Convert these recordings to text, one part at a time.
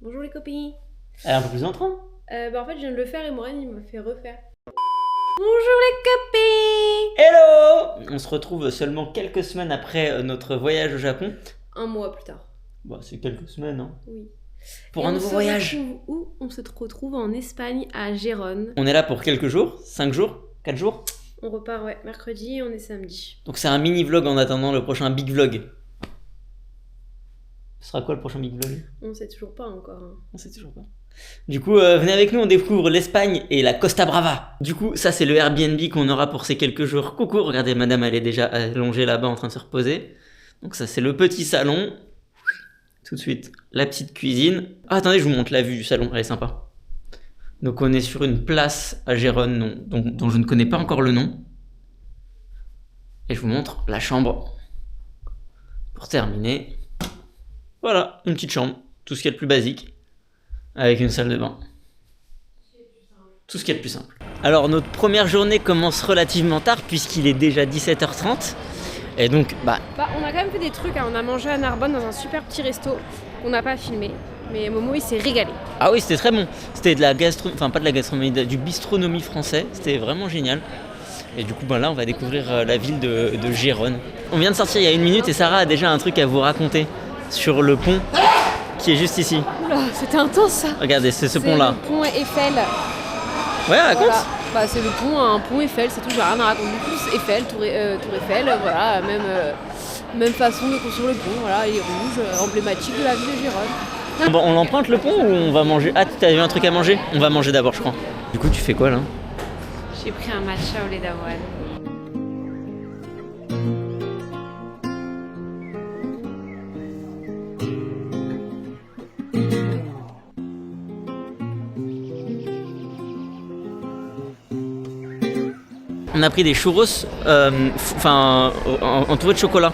Bonjour les copines. Elle est un peu plus en train. En fait je viens de le faire et Morane il me fait refaire. Bonjour les copines. Hello. On se retrouve seulement quelques semaines après notre voyage au Japon. Un mois plus tard. Bah c'est quelques semaines hein. Oui. Pour et un nouveau voyage. Où on se retrouve en Espagne, à Gérone. On est là pour quelques jours, 5 jours, 4 jours. On repart mercredi et on est samedi. Donc c'est un mini vlog en attendant le prochain big vlog. Ce sera quoi le prochain big vlog? On sait toujours pas encore. Hein. On sait toujours pas. Du coup, venez avec nous, on découvre l'Espagne et la Costa Brava. Du coup, ça c'est le Airbnb qu'on aura pour ces quelques jours. Coucou, regardez, madame, elle est déjà allongée là-bas en train de se reposer. Donc ça c'est le petit salon. Tout de suite, la petite cuisine. Ah, attendez, je vous montre la vue du salon, elle est sympa. Donc on est sur une place à Gérone dont je ne connais pas encore le nom. Et je vous montre la chambre. Pour terminer, voilà, une petite chambre. Tout ce qui est le plus basique. Avec une salle de bain. Tout ce qui est le plus simple. Alors notre première journée commence relativement tard puisqu'il est déjà 17h30. Et donc, on a quand même fait des trucs, hein. On a mangé à Narbonne dans un super petit resto qu'on n'a pas filmé. Mais Momo il s'est régalé. Ah oui, c'était très bon. C'était de la gastronomie, enfin pas de la gastronomie, du bistronomie français. C'était vraiment génial. Et du coup, là, on va découvrir la ville de Gérone. On vient de sortir il y a 1 minute et Sarah a déjà un truc à vous raconter sur le pont qui est juste ici. Oula, c'était intense ça. Regardez, c'est ce pont-là. C'est le pont Eiffel. Ouais, raconte. Voilà. C'est le pont, un pont Eiffel, c'est tout, j'ai rien à raconter. Plus Eiffel, tour Eiffel, voilà, même façon de construire le pont, voilà, il est rouge, emblématique de la ville de Gérone. Bon, on emprunte le pont ou on va manger? Ah, t'as eu un truc à manger? On va manger d'abord, je crois. Du coup, tu fais quoi là? J'ai pris un matcha au lait d'avoine. On a pris des churros entourés de chocolat.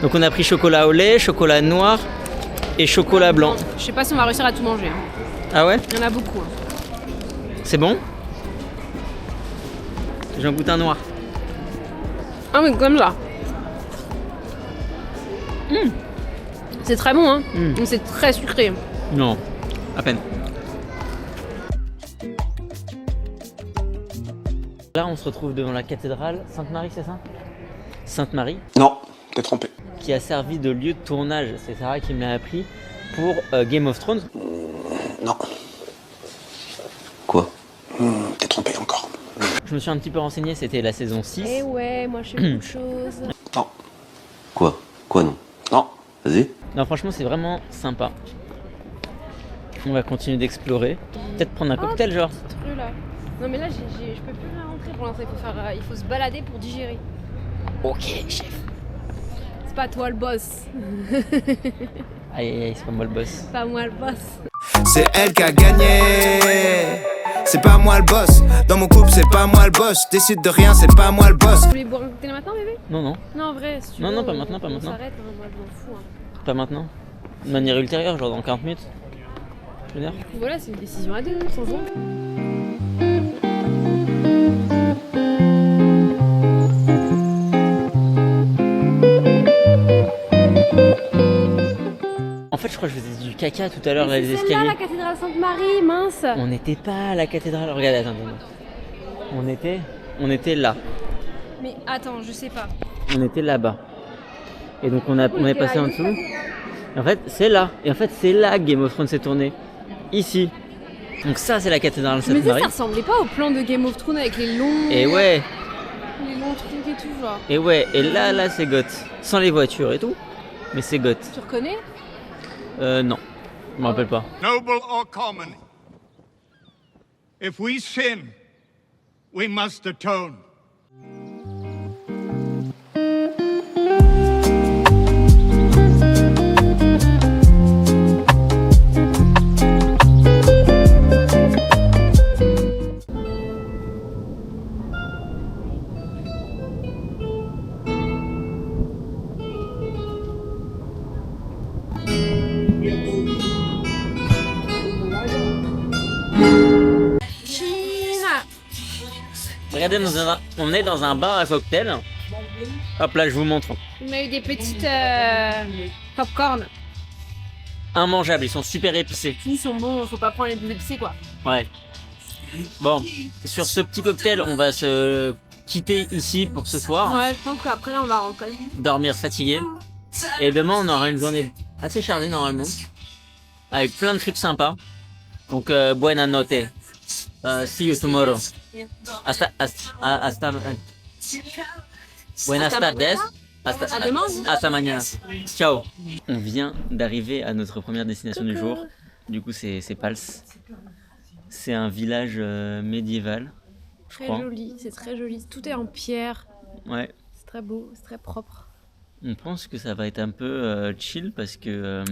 Donc on a pris chocolat au lait, chocolat noir et chocolat blanc. Je sais pas si on va réussir à tout manger. Hein. Ah ouais? Il y en a beaucoup. Hein. C'est bon? J'en goûte un noir. Ah mais comme ça. C'est très bon hein. C'est très sucré. Non, à peine. Là, on se retrouve devant la cathédrale Sainte-Marie, c'est ça? Sainte-Marie. Non, t'es trompé. Qui a servi de lieu de tournage, c'est Sarah qui me l'a appris, pour Game of Thrones. Non. Quoi? T'es trompé encore. Je me suis un petit peu renseigné, c'était la saison 6. Eh ouais, moi je fais beaucoup de choses. Non. Quoi? Quoi non? Non. Vas-y. Non, franchement, c'est vraiment sympa. On va continuer d'explorer. Peut-être prendre un cocktail, genre. Ce truc là. Non mais là, je peux plus rien rentrer pour l'instant. Il faut se balader pour digérer. Ok, chef. C'est pas toi le boss. Aïe, aïe, aïe, c'est pas moi le boss. C'est pas moi le boss. C'est elle qui a gagné. C'est pas moi le boss. Dans mon couple, c'est pas moi le boss. Décide de rien, c'est pas moi le boss. Tu voulais boire un cocktail maintenant, bébé? Non, non, Non, en vrai, si tu Non, veux, non, pas maintenant, pas on maintenant. s'arrête, hein, moi je m'en fous. Hein. pas maintenant. De manière ultérieure, genre dans 40 minutes. Je veux dire. Voilà, c'est une décision à deux, sans doute. En fait, je crois que je faisais du caca tout à l'heure, là, les C'est escaliers. celle-là, la cathédrale Sainte-Marie, mince. On n'était pas à la cathédrale. Regardez, attends. On était là. Mais attends, je sais pas. On était là-bas. Et donc on est passé en dessous. Et en fait, c'est là. Et en fait, c'est là que Game of Thrones s'est tourné. Ici. Donc ça, c'est la cathédrale Je me disais, Sainte-Marie. ça ressemblait pas au plan de Game of Thrones avec les longs... Et ouais. Les longs trucs et tout, genre. Et ouais. Et là, c'est Goth. Sans les voitures et tout. Mais c'est Goth. Tu reconnais? Non. Je me rappelle pas. Noble or common, if we sin, we must atone. Regardez, on est dans un bar à cocktail. Hop là, je vous montre. On a eu des petites popcorn. immangeables, ils sont super épicés. Ils sont bons, faut pas prendre les plus épicés quoi. Ouais. Bon, sur ce petit cocktail, on va se quitter ici pour ce soir. Ouais, je pense qu'après là on va rentrer. Dormir fatigué. Et demain, on aura une journée assez chargée normalement. Avec plein de trucs sympas. Donc, buena notte. See you tomorrow. Hasta Buenas tardes. À demain. Hasta mañana. Ciao. On vient d'arriver à notre première destination du jour. Du coup, c'est Pals. C'est un village médiéval. Très joli, c'est très joli. Tout est en pierre. Ouais. C'est très beau, c'est très propre. On pense que ça va être un peu chill parce que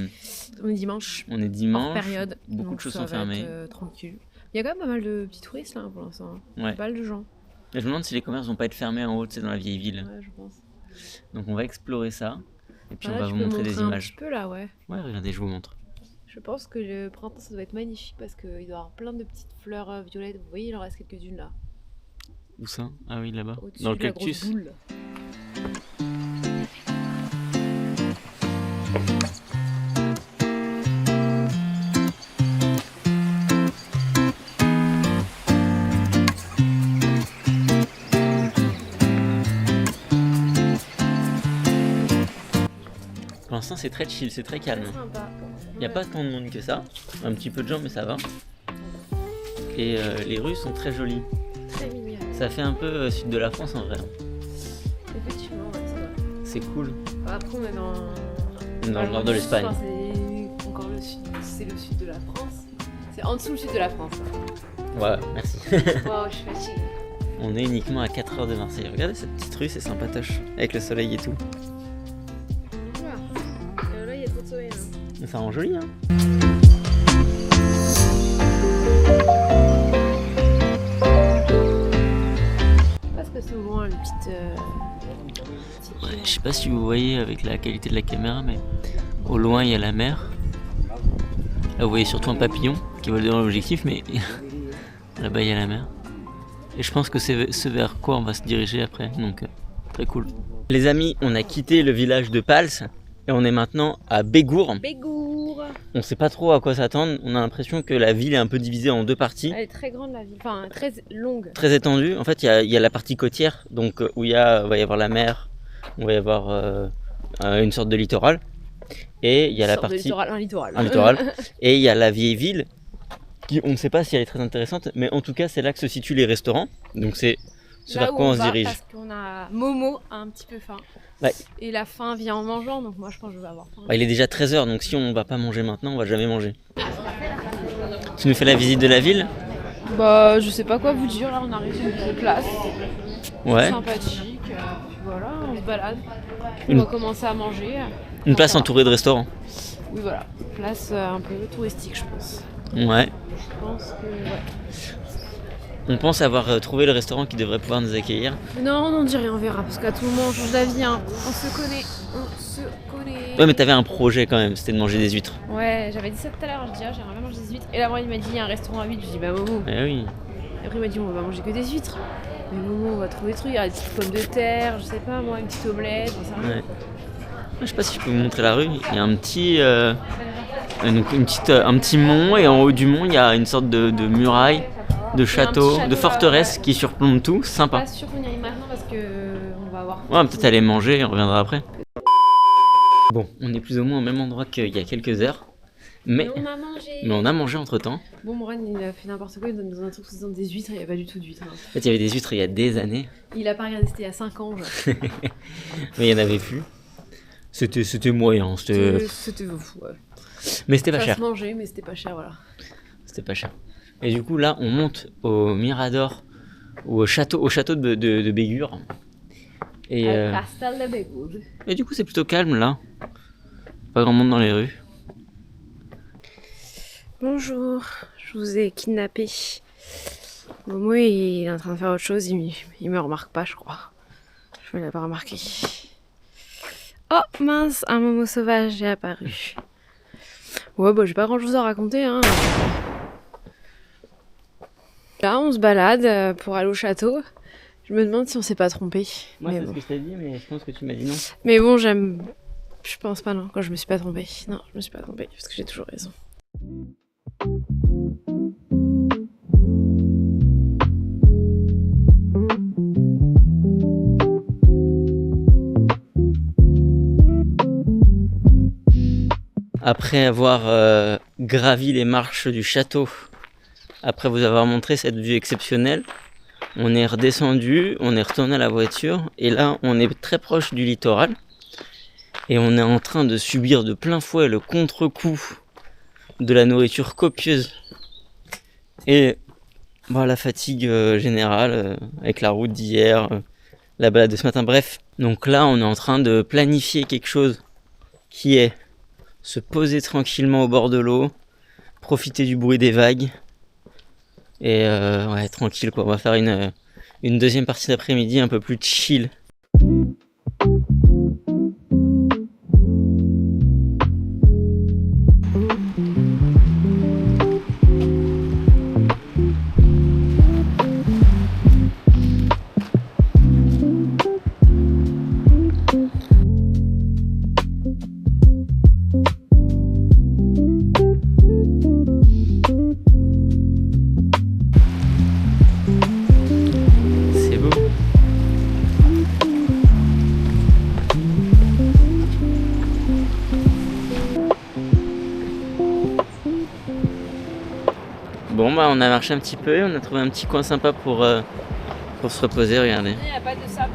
On est dimanche. on est dimanche. Hors période. Beaucoup donc de choses ça sont va fermées. être, tranquille. Il y a quand même pas mal de petits touristes là pour l'instant. Ouais. Pas mal de gens. Et je me demande si les commerces vont pas être fermés en haut, tu sais, dans la vieille ville. Ouais, je pense. Donc on va explorer ça. Et puis Voilà, on va tu vous peux montrer des un images. petit peu là, ouais. Ouais, regardez, je vous montre. Je pense que le printemps ça doit être magnifique parce qu'il doit y avoir plein de petites fleurs violettes. Vous voyez, il en reste quelques-unes là. Où ça? Ah oui, là-bas. Au-dessus Dans le de la grosse cactus. boule. Pour l'instant, c'est très chill, c'est très calme. Très sympa. Il n'y a pas tant de monde que ça. Un petit peu de gens, mais ça va. Et les rues sont très jolies. Très mignon. Ça fait un peu sud de la France en vrai. Effectivement, ouais, c'est vrai. C'est cool. Après, on est dans. Dans le nord de l'Espagne. Enfin, c'est encore le sud. C'est le sud de la France. C'est en dessous le sud de la France. Ouais, merci. Waouh, je suis fatiguée. On est uniquement à 4 heures de Marseille. Regardez cette petite rue, c'est sympatoche. Avec le soleil et tout. Là, il y a trop de soleil. Là. Ça rend joli, hein. Parce que c'est au loin une petite. Ouais, je sais pas si vous voyez avec la qualité de la caméra, mais au loin il y a la mer. Là vous voyez surtout un papillon qui vole devant l'objectif, mais là-bas il y a la mer. Et je pense que c'est ce vers quoi on va se diriger après, donc très cool. Les amis, on a quitté le village de Pals et on est maintenant à Bégour. Bégour. On sait pas trop à quoi s'attendre, on a l'impression que la ville est un peu divisée en deux parties. Elle est très grande la ville, enfin très longue. Très étendue. En fait, il y a la partie côtière, donc où va y avoir la mer, on va y avoir une sorte de littoral. Et il y a la partie Un littoral. un littoral. Et il y a la vieille ville, qui on ne sait pas si elle est très intéressante, mais en tout cas, c'est là que se situent les restaurants. Donc c'est ce Là vers où quoi on se va, dirige. Parce qu'on a Momo a un petit peu faim. Ouais. Et la faim vient en mangeant, donc moi je pense que je vais avoir faim. Il est déjà 13h, donc si on va pas manger maintenant, on va jamais manger. Tu nous fais la visite de la ville? Bah, je sais pas quoi vous dire, là on arrive sur une petite place. Ouais. Sympathique. Puis voilà, on se balade. Une- On va commencer à manger. Une place Ça va. entourée de restaurants. Oui, voilà. Place un peu touristique, je pense. Ouais. Je pense que. Ouais. On pense avoir trouvé le restaurant qui devrait pouvoir nous accueillir. Non, on dit rien, on verra. Parce qu'à tout moment, on change d'avis. Hein. On se connaît. On se connaît. Ouais, mais t'avais un projet quand même, c'était de manger des huîtres. Ouais, j'avais dit ça tout à l'heure. Je dis, j'aimerais bien manger des huîtres. Et là, moi, il m'a dit, il y a un restaurant à huîtres. Je dis, bah, Momo. Eh oui. Et après, il m'a dit, on va manger que des huîtres. Mais Momo, on va trouver des trucs. Il y a des petites pommes de terre, je sais pas, moi, une petite omelette. J'en sais rien. Ouais. Je sais pas si je peux vous montrer la rue. Il y a un petit, un petit mont et en haut du mont il y a une sorte de muraille, de château, château de forteresse là, ouais. qui surplombe tout. Je suis Sympa. pas sûre qu'on y aille maintenant parce que on va avoir. Ouais, peut-être aller manger et on reviendra après. Bon, on est plus ou moins au même endroit qu'il y a quelques heures. Mais on a mangé. on a mangé entre temps. Bon, Moran, il a fait n'importe quoi. Il nous donne dans un truc faisant des huîtres. Il n'y a pas du tout d'huîtres. Hein. En fait, il y avait des huîtres il y a des années, Il a pas regardé, c'était il y a 5 ans. Genre. mais il y en avait plus. C'était moyen, C'était fou, ouais. mais c'était pas Ça cher. se mangeait, mais c'était pas cher, voilà. C'était pas cher. Et du coup, là, on monte au Mirador, ou au château de Bégur. Et, Castel de Bégour. et du coup, c'est plutôt calme là. Pas grand monde dans les rues. Bonjour, je vous ai kidnappé. Momo, il est en train de faire autre chose. Il me remarque pas, je crois. Je ne l'ai pas remarqué. Oh mince, un Momo sauvage est apparu. Ouais, bah j'ai pas grand chose à raconter, hein. Là, on se balade pour aller au château. Je me demande si on s'est pas trompé. Moi, Mais c'est bon. ce que je t'ai dit, mais je pense que tu m'as dit non. Mais bon, j'aime Je pense pas, non, quand je me suis pas trompée. Non, je me suis pas trompée, parce que j'ai toujours raison. Après avoir gravi les marches du château, après vous avoir montré cette vue exceptionnelle, on est redescendu, on est retourné à la voiture, et là on est très proche du littoral, et on est en train de subir de plein fouet le contre-coup de la nourriture copieuse et la fatigue générale avec la route d'hier, la balade de ce matin, bref. Donc là on est en train de planifier quelque chose qui est se poser tranquillement au bord de l'eau, profiter du bruit des vagues, et tranquille quoi. On va faire une deuxième partie d'après-midi un peu plus chill. Bon on a marché un petit peu, on a trouvé un petit coin sympa pour se reposer, regardez. Il n'y a pas de sable.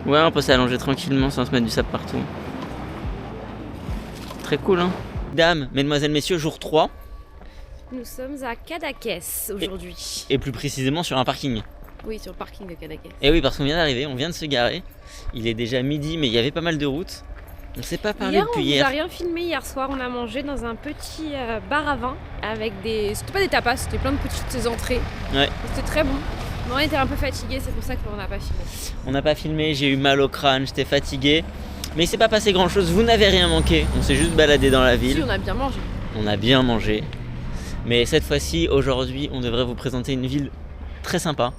Ouais, on peut s'allonger tranquillement sans se mettre du sable partout. Très cool hein. Mesdames, mesdemoiselles, messieurs, jour 3. Nous sommes à Cadaqués aujourd'hui. Et plus précisément sur un parking. Oui, sur le parking de Cadaqués. Et oui, parce qu'on vient d'arriver, on vient de se garer. Il est déjà midi, mais il y avait pas mal de routes. On ne s'est pas parlé depuis hier. On vous a rien filmé hier soir, on a mangé dans un petit bar à vin avec des... C'était pas des tapas, c'était plein de petites entrées. Ouais. C'était très bon. Mais on était un peu fatigués, c'est pour ça qu'on n'a pas filmé. On n'a pas filmé, j'ai eu mal au crâne, j'étais fatigué. Mais il s'est pas passé grand chose, vous n'avez rien manqué. On s'est juste baladé dans la ville. Si, on a bien mangé. On a bien mangé. Mais cette fois-ci, aujourd'hui, on devrait vous présenter une ville très sympa.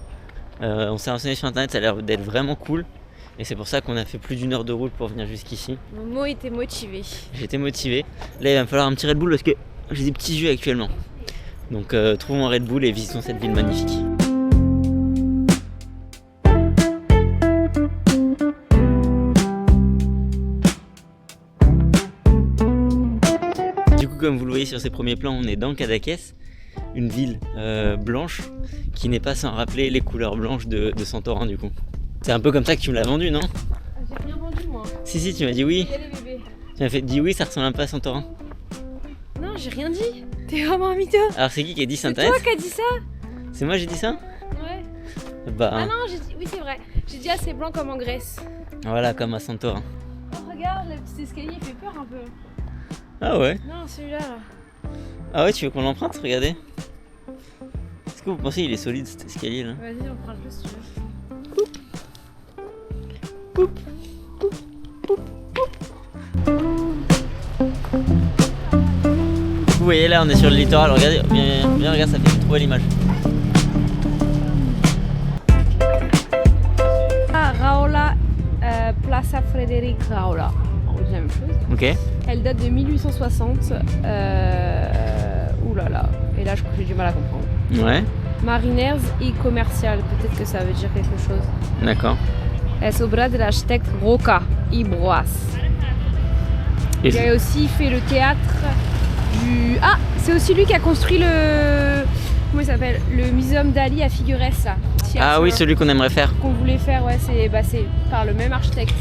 On s'est renseigné sur internet, ça a l'air d'être vraiment cool. Et c'est pour ça qu'on a fait plus d'1 heure de route pour venir jusqu'ici. Momo était motivé. J'étais motivé. Là, il va me falloir un petit Red Bull parce que j'ai des petits yeux actuellement. Donc, trouvons un Red Bull et visitons cette ville magnifique. Du coup, comme vous le voyez sur ces premiers plans, on est dans Cadaqués, une ville blanche qui n'est pas sans rappeler les couleurs blanches de Santorin du coup. C'est un peu comme ça que tu me l'as vendu, non? J'ai rien vendu moi. Si, tu m'as dit oui. Bébé. Tu m'as dit oui, ça ressemble un peu à Santorin. Non, j'ai rien dit. T'es vraiment un mytho. Alors c'est qui a dit C'est Saint-Aès? toi qui as dit ça? C'est moi j'ai dit ça? Ouais. Bah. Ah non, j'ai dit... oui c'est vrai. J'ai dit assez blanc comme en Grèce. Voilà, comme à Santorin. Oh regarde, le petit escalier il fait peur un peu. Ah ouais? Non, celui-là là. Ah ouais, tu veux qu'on l'emprunte? Regardez. Est-ce que vous pensez qu'il est solide cet escalier là? Vas-y, on prend le plus si tu veux. Poup. Vous voyez là, on est sur le littoral. Regardez, viens, regarde, ça fait trop belle image. Raola, Plaza Frédéric Raola. On dit la même chose. Ok. Elle date de 1860. Ouh là là. Et là, je crois que j'ai du mal à comprendre. Ouais. Mariners y commercial. Peut-être que ça veut dire quelque chose. D'accord. Es obra de l'architecte Roca y Broas. Il a aussi fait le théâtre du... Ah, c'est aussi lui qui a construit le... Comment il s'appelle? Le muséum d'Ali à Figueres, là. Ah oui, celui qu'on aimerait faire. Qu'on voulait faire, ouais, c'est par le même architecte.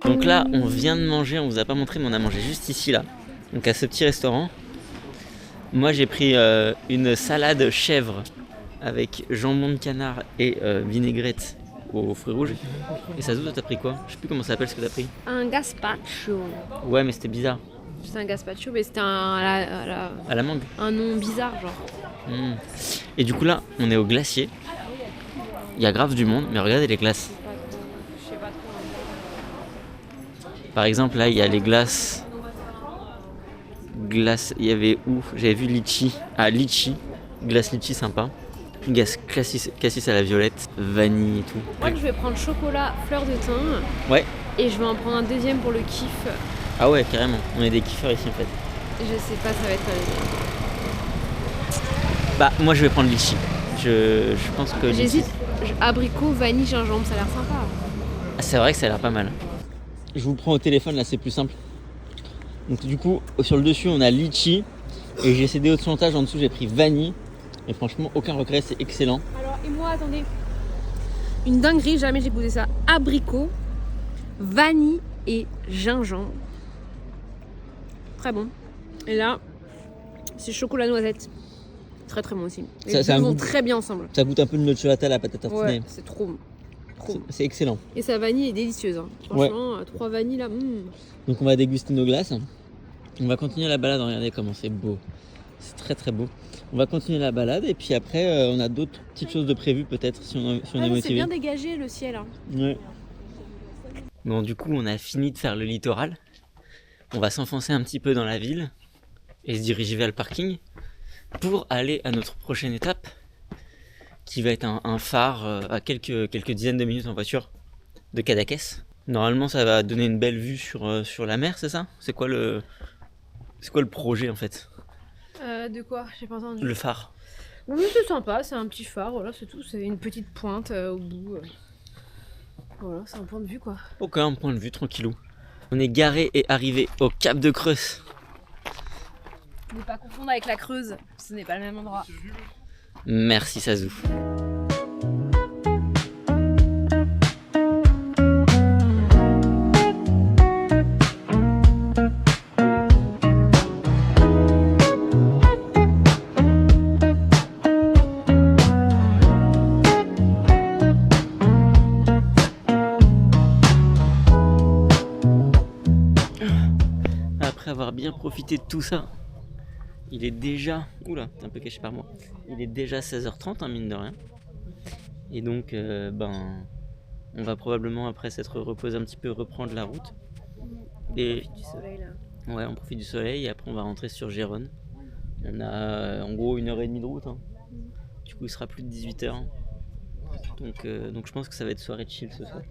Donc là, on vient de manger, on vous a pas montré, mais on a mangé juste ici, là. Donc à ce petit restaurant. Moi, j'ai pris une salade chèvre avec jambon de canard et vinaigrette aux fruits rouges. Et ça, toi, t'as pris quoi? Je sais plus comment ça s'appelle ce que t'as pris. Un gazpacho. Ouais, mais c'était bizarre. C'était un gazpacho, mais c'était À la mangue. un nom bizarre, genre. Et du coup, là, on est au glacier. Il y a grave du monde, mais regardez les glaces. Je sais pas trop. Par exemple, là, il y a les glaces. Il y avait où? J'avais vu litchi. Ah, litchi. glace litchi sympa. Glace cassis à la violette, vanille et tout. Je crois que je vais prendre chocolat fleur de thym. Ouais. Et je vais en prendre un deuxième pour le kiff. Ah ouais, carrément. On est des kiffeurs ici en fait. Je sais pas, ça va être Bah, moi je vais prendre litchi. Je pense que litchi... J'hésite. Abricot, vanille, gingembre, ça a l'air sympa. Ah, c'est vrai que ça a l'air pas mal. Je vous prends au téléphone, là c'est plus simple. Donc du coup, sur le dessus on a litchi. Et j'ai cédé au chantage, en dessous j'ai pris vanille. Et franchement, aucun regret, c'est excellent. Alors, et moi, attendez. Une dinguerie, jamais j'ai goûté ça. Abricot, vanille et gingembre. Très bon. Et là, c'est chocolat noisette. Très très bon aussi. Les Ça deux vont goût... très bien ensemble. Ça goûte un peu de noce à la patate tartinée. Ouais, c'est trop bon. C'est excellent. Et sa vanille est délicieuse. Hein. Franchement, 3 vanilles là. Donc on va déguster nos glaces. On va continuer la balade. Regardez comment c'est beau. C'est très très beau. On va continuer la balade et puis après on a d'autres petites choses de prévues peut-être si on est motivé. C'est bien dégagé le ciel. Hein. Ouais. Bon, du coup on a fini de faire le littoral. On va s'enfoncer un petit peu dans la ville et se diriger vers le parking pour aller à notre prochaine étape qui va être un phare à quelques dizaines de minutes en voiture de Cadaqués. Normalement ça va donner une belle vue sur la mer, c'est ça ? C'est quoi le projet en fait ? De quoi ? J'ai pas entendu. Le phare. Oui, c'est sympa, c'est un petit phare, voilà, c'est tout. C'est une petite pointe au bout. Voilà, c'est un point de vue quoi. Ok, un point de vue, tranquillou. On est garé et arrivé au Cap de Creuse. Ne pas confondre avec la Creuse, ce n'est pas le même endroit. Merci Sazou. Après avoir bien profité de tout ça, il est déjà... Oula, t'es un peu caché par moi. Il est déjà 16h30, hein, mine de rien. Et donc, on va probablement, après s'être reposé un petit peu, reprendre la route. Et... Du soleil là. Ouais, on profite du soleil et après on va rentrer sur Gérone. On a en gros 1h30 de route. Hein. Du coup, il sera plus de 18h. Donc je pense que ça va être soirée chill ce soir.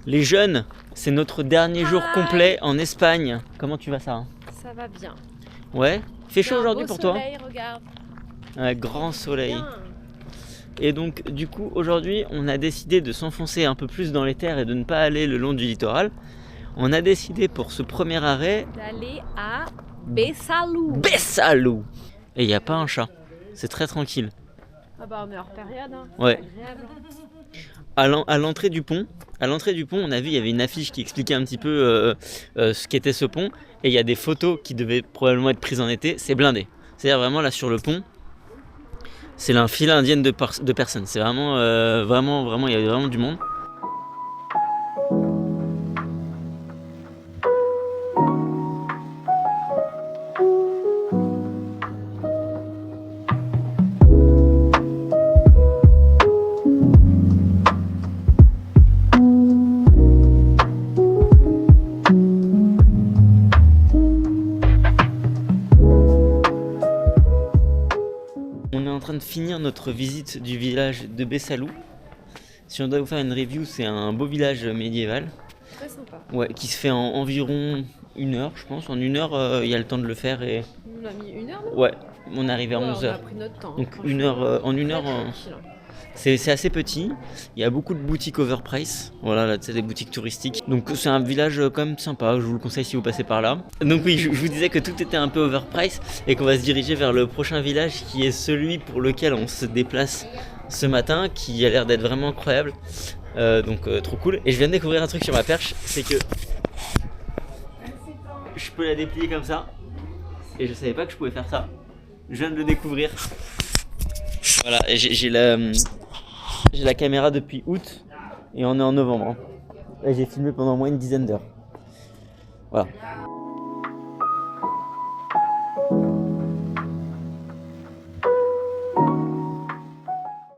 Les jeunes, c'est notre dernier jour complet en Espagne. Comment tu vas, ça? Ça va bien. Ouais. Il fait chaud aujourd'hui pour toi? Regarde. Un grand soleil. Bien. Et donc du coup aujourd'hui on a décidé de s'enfoncer un peu plus dans les terres et de ne pas aller le long du littoral. On a décidé pour ce premier arrêt D'aller à Besalú. Besalú. Et il n'y a pas un chat. C'est très tranquille. Ah bah on est hors période. Hein. Ouais. C'est agréable. À l'entrée du pont, on a vu, il y avait une affiche qui expliquait un petit peu ce qu'était ce pont. Et il y a des photos qui devaient probablement être prises en été. C'est blindé. C'est-à-dire vraiment là sur le pont, c'est la file indienne de personnes. C'est vraiment, vraiment, il y avait vraiment du monde. On est en train de finir notre visite du village de Besalú. Si on doit vous faire une review, c'est un beau village médiéval. Très sympa. Ouais, qui se fait en environ 1 heure, je pense. En 1 heure, il y a le temps de le faire et... On a mis 1 heure non? Ouais, on est arrivé à Ouais, 11 on a heures. pris notre temps. Donc franchement. 1 heure, en 1 heure, Tranquille, hein. c'est assez petit. Il y a beaucoup de boutiques overprice. Voilà, là, c'est des boutiques touristiques. Donc c'est un village quand même sympa. Je vous le conseille si vous passez par là. Donc oui, je vous disais que tout était un peu overprice et qu'on va se diriger vers le prochain village qui est celui pour lequel on se déplace ce matin, qui a l'air d'être vraiment incroyable. Donc trop cool. Et je viens de découvrir un truc sur ma perche, c'est que je peux la déplier comme ça. Et je savais pas que je pouvais faire ça. Je viens de le découvrir. Voilà, et j'ai la caméra depuis août et on est en novembre. Et j'ai filmé pendant moins une dizaine d'heures. Voilà.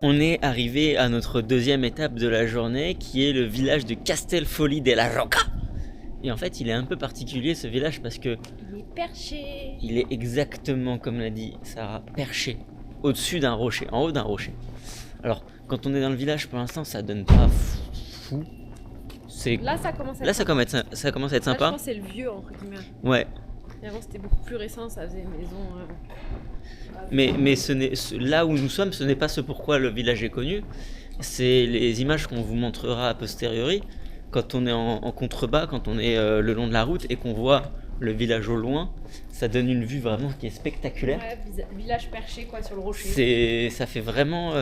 On est arrivé à notre deuxième étape de la journée qui est le village de Castellfolli della Roca. Et en fait il est un peu particulier ce village parce que Il est perché. il est exactement comme l'a dit Sarah, perché. au-dessus d'un rocher, en haut d'un rocher. Alors, quand on est dans le village, pour l'instant, ça donne pas fou. Là, ça commence à être Là, ça commence à être Là, sympa. je pense que c'est le vieux, entre guillemets. Ouais. Et avant, c'était beaucoup plus récent, ça faisait maison. Mais là où nous sommes, ce n'est pas ce pourquoi le village est connu. C'est les images qu'on vous montrera a posteriori. Quand on est en contrebas, quand on est le long de la route et qu'on voit le village au loin, ça donne une vue vraiment qui est spectaculaire. Ouais, village perché quoi sur le rocher. Ça fait vraiment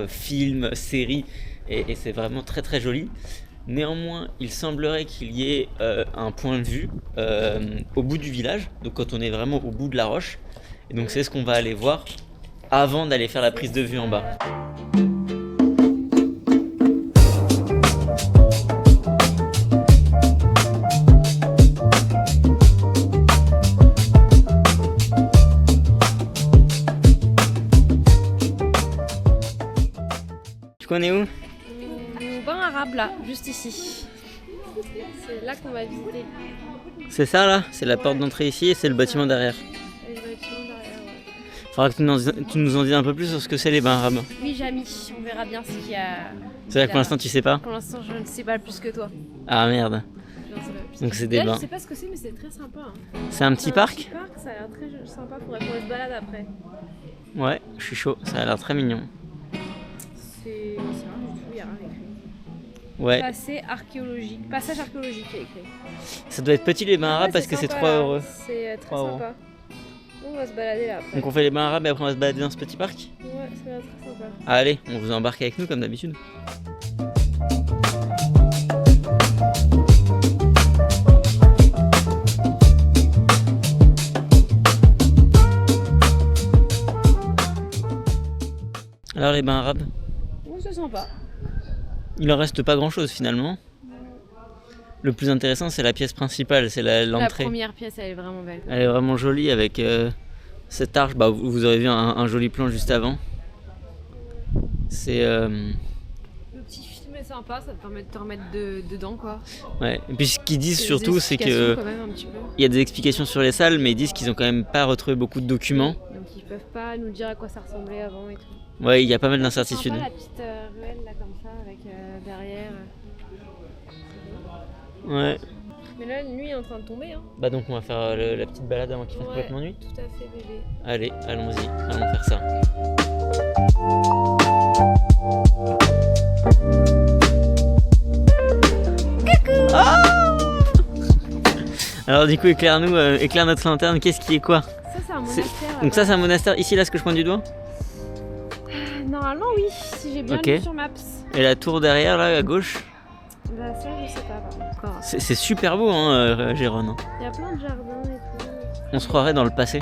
film, série et c'est vraiment très très joli. Néanmoins, il semblerait qu'il y ait un point de vue au bout du village, donc quand on est vraiment au bout de la roche. Et donc c'est ce qu'on va aller voir avant d'aller faire la prise de vue en bas. Tu connais où? Au bain arabe là, juste ici. C'est là qu'on va visiter. C'est ça là, c'est la porte d'entrée ici et c'est le bâtiment derrière. Et le bâtiment derrière, ouais. Faudra que tu nous en dises un peu plus sur ce que c'est les bains arabes. Oui, Jamy, on verra bien ce qu'il y a. C'est vrai que pour l'instant tu sais pas? Pour l'instant, je ne sais pas plus que toi. Ah merde. Je ne sais pas plus. Donc c'est des Là, bains. je sais pas ce que c'est, mais c'est très sympa. Hein. C'est un petit parc? Ça a l'air très sympa, faudrait qu'on se balade après. Ouais, je suis chaud, ça a l'air très mignon. C'est rien du tout, il n'y a rien écrit. Ouais, Passage archéologique est écrit. ça doit être petit les bains arabes parce que c'est 3 €. C'est très 3 € sympa. On va se balader là après. Donc on fait les bains arabes et après on va se balader dans ce petit parc? Ouais, ça a l'air très sympa. Allez, on vous embarque avec nous comme d'habitude. Alors les bains arabes, Bon, c'est sympa. il en reste pas grand chose finalement. Le plus intéressant c'est la pièce principale, c'est La l'entrée. première pièce, elle est vraiment belle. Elle est vraiment jolie avec cette arche. Bah, vous aurez vu un joli plan juste avant. C'est Le petit film est sympa, ça te permet de te remettre dedans quoi. ouais. Et puis ce qu'ils disent Des surtout c'est explications, que quand même, un petit peu. il y a des explications sur les salles, mais ils disent qu'ils ont quand même pas retrouvé beaucoup de documents. Donc ils peuvent pas nous dire à quoi ça ressemblait avant et tout. Ouais, il y a pas mal C'est d'incertitudes. sympa la petite ruelle là comme ça avec derrière. Ouais. Mais là, la nuit est en train de tomber. Hein. Bah donc on va faire la petite balade avant qu'il fasse Ouais, complètement nuit. tout à fait bébé. Allez, allons-y, allons faire ça. Ah alors du coup éclaire-nous, éclaire notre lanterne, qu'est-ce qui est quoi? Ça c'est un monastère. Donc ça c'est un monastère, ici là ce que je pointe du doigt? Normalement oui, si j'ai bien Ok. lu sur Maps. Et la tour derrière là à gauche? Bah ça je sais pas encore. C'est super beau hein Gérone. Il y a plein de jardins et tout. On se croirait dans le passé.